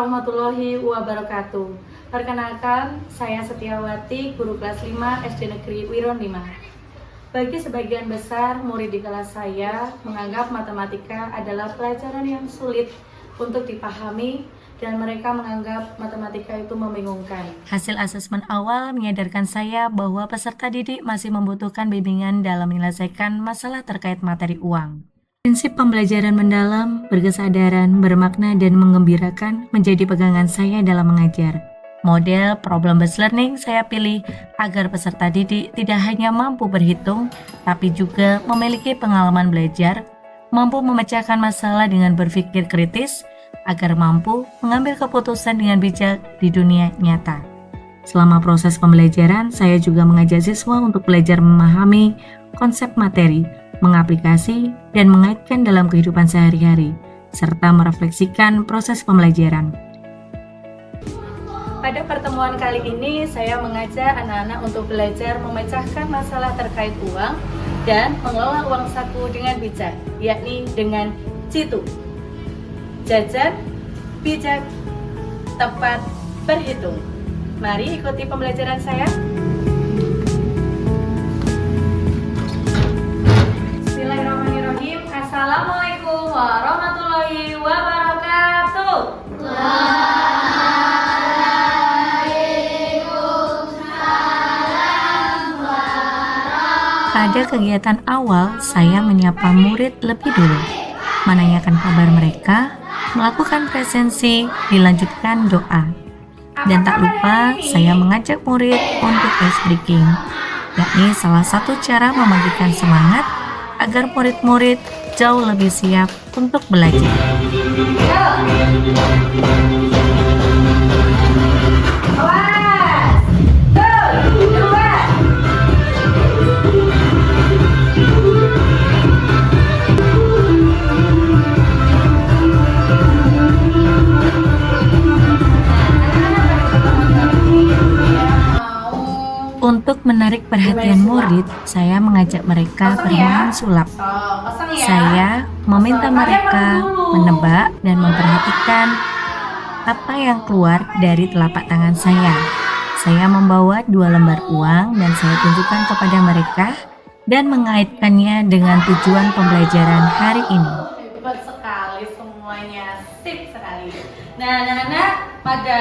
warahmatullahi wabarakatuh. Perkenalkan, saya Setiawati, guru kelas 5 SD Negeri Wiron 5. Bagi sebagian besar murid di kelas saya menganggap matematika adalah pelajaran yang sulit untuk dipahami dan mereka menganggap matematika itu membingungkan. Hasil asesmen awal menyadarkan saya bahwa peserta didik masih membutuhkan bimbingan dalam menyelesaikan masalah terkait materi uang. Prinsip pembelajaran mendalam, berkesadaran, bermakna, dan menggembirakan menjadi pegangan saya dalam mengajar. Model problem-based learning saya pilih agar peserta didik tidak hanya mampu berhitung, tapi juga memiliki pengalaman belajar, mampu memecahkan masalah dengan berpikir kritis, agar mampu mengambil keputusan dengan bijak di dunia nyata. Selama proses pembelajaran, saya juga mengajak siswa untuk belajar memahami konsep materi, mengaplikasi dan mengaitkan dalam kehidupan sehari-hari, serta merefleksikan proses pembelajaran. Pada pertemuan kali ini, saya mengajak anak-anak untuk belajar memecahkan masalah terkait uang dan mengelola uang saku dengan bijak, yakni dengan JITU. Jajan, bijak, tepat, berhitung. Mari ikuti pembelajaran saya. Bismillahirrahmanirrahim. Assalamualaikum warahmatullahi wabarakatuh. Pada kegiatan awal, saya menyapa murid lebih dulu, menanyakan kabar mereka, melakukan presensi, dilanjutkan doa. Dan tak lupa, saya mengajak murid untuk ice breaking, yakni salah satu cara membangkitkan semangat agar murid-murid jauh lebih siap untuk belajar. Untuk menarik perhatian murid, saya mengajak mereka bermain sulap. Saya meminta mereka menebak dan memperhatikan apa yang keluar dari telapak tangan saya. Saya membawa 2 lembar uang dan saya tunjukkan kepada mereka dan mengaitkannya dengan tujuan pembelajaran hari ini. Hebat sekali semuanya, sip sekali. Nah, anak-anak, pada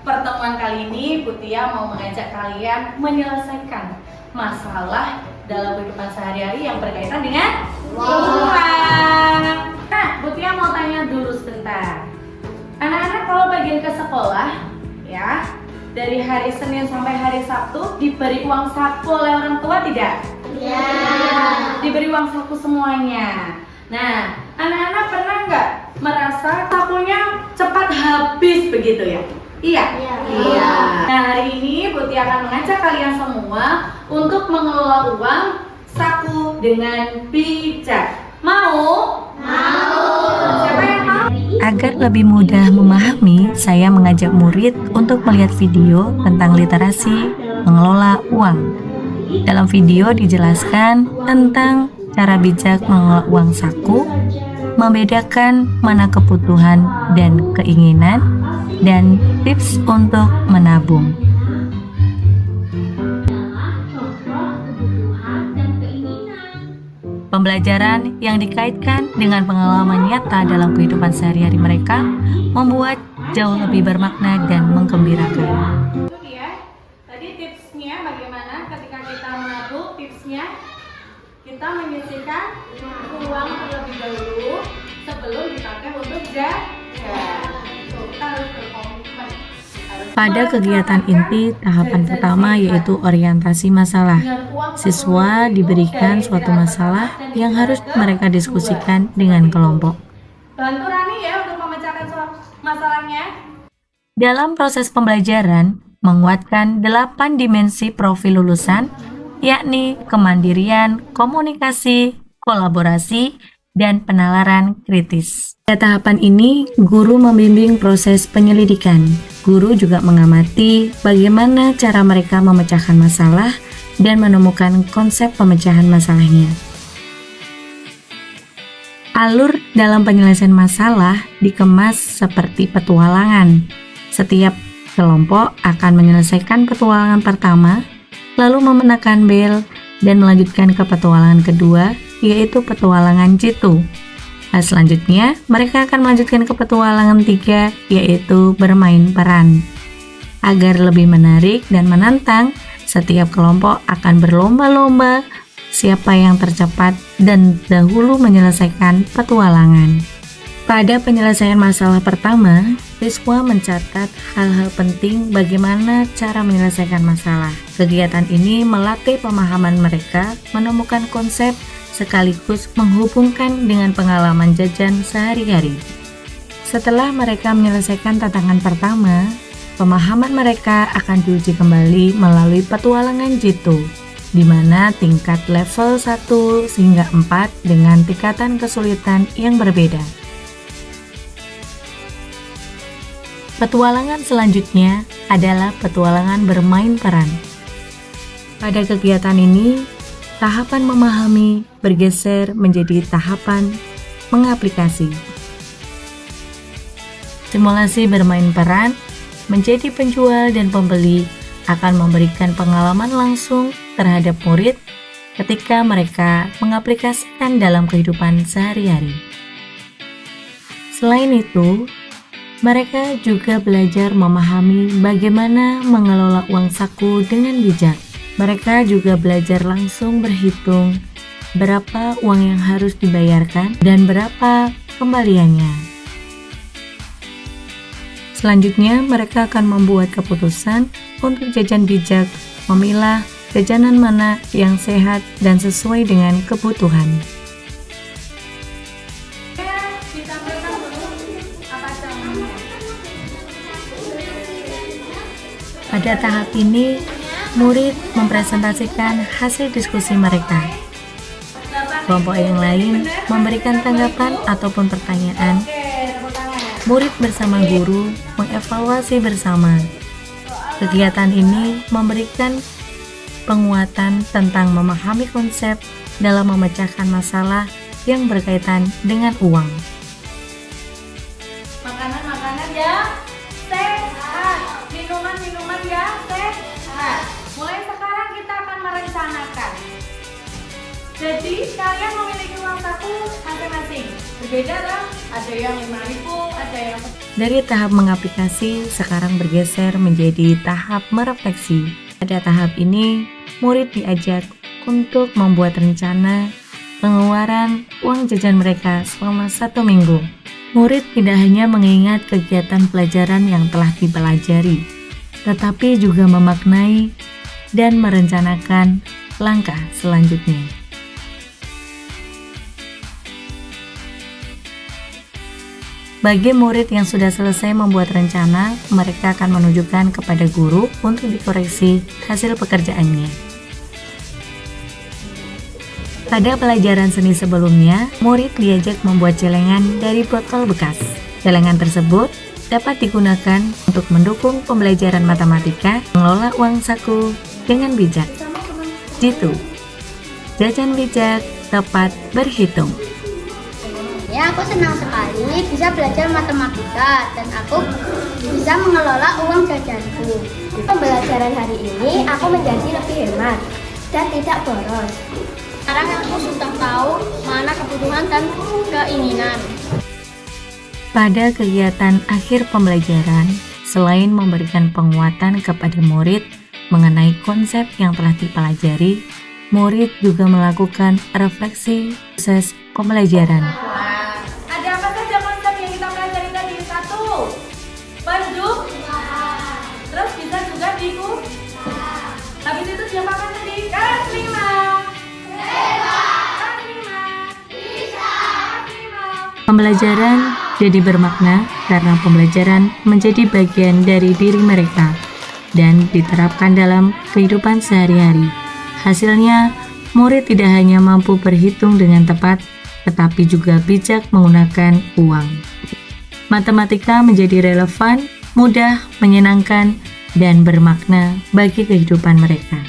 pertemuan kali ini Bu Tia mau mengajak kalian menyelesaikan masalah dalam kehidupan sehari-hari yang berkaitan dengan uang. Nah, Bu Tia mau tanya dulu sebentar. Anak-anak kalau bagian ke sekolah, ya, dari hari Senin sampai hari Sabtu diberi uang saku oleh orang tua tidak? Iya. Diberi uang saku semuanya. Nah, anak-anak pernah nggak merasa sakunya cepat habis begitu ya? Iya. Iya. Nah, hari ini Bu Tia akan mengajak kalian semua untuk mengelola uang saku dengan bijak. Mau? Mau. Siapa yang mau? Agar lebih mudah memahami, saya mengajak murid untuk melihat video tentang literasi mengelola uang. Dalam video dijelaskan tentang cara bijak mengelola uang saku, membedakan mana kebutuhan dan keinginan, dan tips untuk menabung. Pembelajaran yang dikaitkan dengan pengalaman nyata dalam kehidupan sehari-hari mereka membuat jauh lebih bermakna dan menggembirakan. Itu dia. Tadi tipsnya bagaimana ketika kita menabung, tipsnya kita menyisihkan uang terlebih dahulu sebelum dipakai untuk jajan. Kita harus berkomitmen. Pada kegiatan inti, tahapan pertama yaitu orientasi masalah. Siswa diberikan suatu masalah yang harus mereka diskusikan dengan kelompok. Bantu Rani ya untuk memecahkan masalahnya. Dalam proses pembelajaran, menguatkan 8 dimensi profil lulusan, yakni kemandirian, komunikasi, kolaborasi, dan penalaran kritis. Pada tahapan ini, guru membimbing proses penyelidikan. Guru juga mengamati bagaimana cara mereka memecahkan masalah dan menemukan konsep pemecahan masalahnya. Alur dalam penyelesaian masalah dikemas seperti petualangan. Setiap kelompok akan menyelesaikan petualangan pertama, lalu memenangkan bel dan melanjutkan ke petualangan kedua, yaitu petualangan jitu. Selanjutnya, mereka akan melanjutkan ke petualangan 3, yaitu bermain peran. Agar lebih menarik dan menantang, setiap kelompok akan berlomba-lomba siapa yang tercepat dan dahulu menyelesaikan petualangan. Pada penyelesaian masalah pertama, siswa mencatat hal-hal penting bagaimana cara menyelesaikan masalah. Kegiatan ini melatih pemahaman mereka, menemukan konsep, sekaligus menghubungkan dengan pengalaman jajan sehari-hari. Setelah mereka menyelesaikan tantangan pertama, pemahaman mereka akan diuji kembali melalui petualangan jitu, di mana tingkat level 1 hingga 4 dengan tingkatan kesulitan yang berbeda. Petualangan selanjutnya adalah petualangan bermain peran. Pada kegiatan ini, tahapan memahami bergeser menjadi tahapan mengaplikasi. Simulasi bermain peran menjadi penjual dan pembeli akan memberikan pengalaman langsung terhadap murid ketika mereka mengaplikasikan dalam kehidupan sehari-hari. Selain itu, mereka juga belajar memahami bagaimana mengelola uang saku dengan bijak. Mereka juga belajar langsung berhitung berapa uang yang harus dibayarkan dan berapa kembaliannya. Selanjutnya, mereka akan membuat keputusan untuk jajan bijak, memilah jajanan mana yang sehat dan sesuai dengan kebutuhan. Ditampilkan dulu apa caranya. Pada tahap ini, murid mempresentasikan hasil diskusi mereka. Kelompok yang lain memberikan tanggapan ataupun pertanyaan. Murid bersama guru mengevaluasi bersama. Kegiatan ini memberikan penguatan tentang memahami konsep dalam memecahkan masalah yang berkaitan dengan uang. Makanan-makanan ya sehat, minuman-minuman ya sehat. Mulai sekarang kita akan merencanakan. Jadi kalian memiliki uang saku masing-masing. Berbeda lah, ada yang 5.000, ada yang... Dari tahap mengaplikasi, sekarang bergeser menjadi tahap merefleksi. Pada tahap ini, murid diajak untuk membuat rencana pengeluaran uang jajan mereka selama 1 minggu. Murid tidak hanya mengingat kegiatan pelajaran yang telah dipelajari, tetapi juga memaknai dan merencanakan langkah selanjutnya. Bagi murid yang sudah selesai membuat rencana, mereka akan menunjukkan kepada guru untuk dikoreksi hasil pekerjaannya. Pada pelajaran seni sebelumnya, murid diajak membuat celengan dari botol bekas. Celengan tersebut dapat digunakan untuk mendukung pembelajaran matematika, mengelola uang saku dengan bijak. Jitu, jajan bijak, tepat berhitung. Ya, aku senang sekali bisa belajar matematika dan aku bisa mengelola uang jajanku. Di pembelajaran hari ini, aku menjadi lebih hemat dan tidak boros. Sekarang aku sudah tahu mana kebutuhan dan keinginan. Pada kegiatan akhir pembelajaran, selain memberikan penguatan kepada murid mengenai konsep yang telah dipelajari, murid juga melakukan refleksi proses pembelajaran. Ada apa saja konsep yang kita pelajari tadi? 1, bentuk. Terus bisa juga diku. Habis itu diapakan tadi? Garis 5. Garis 5. Bisa. Pembelajaran jadi bermakna karena pembelajaran menjadi bagian dari diri mereka dan diterapkan dalam kehidupan sehari-hari. Hasilnya, murid tidak hanya mampu berhitung dengan tepat, tetapi juga bijak menggunakan uang. Matematika menjadi relevan, mudah, menyenangkan, dan bermakna bagi kehidupan mereka.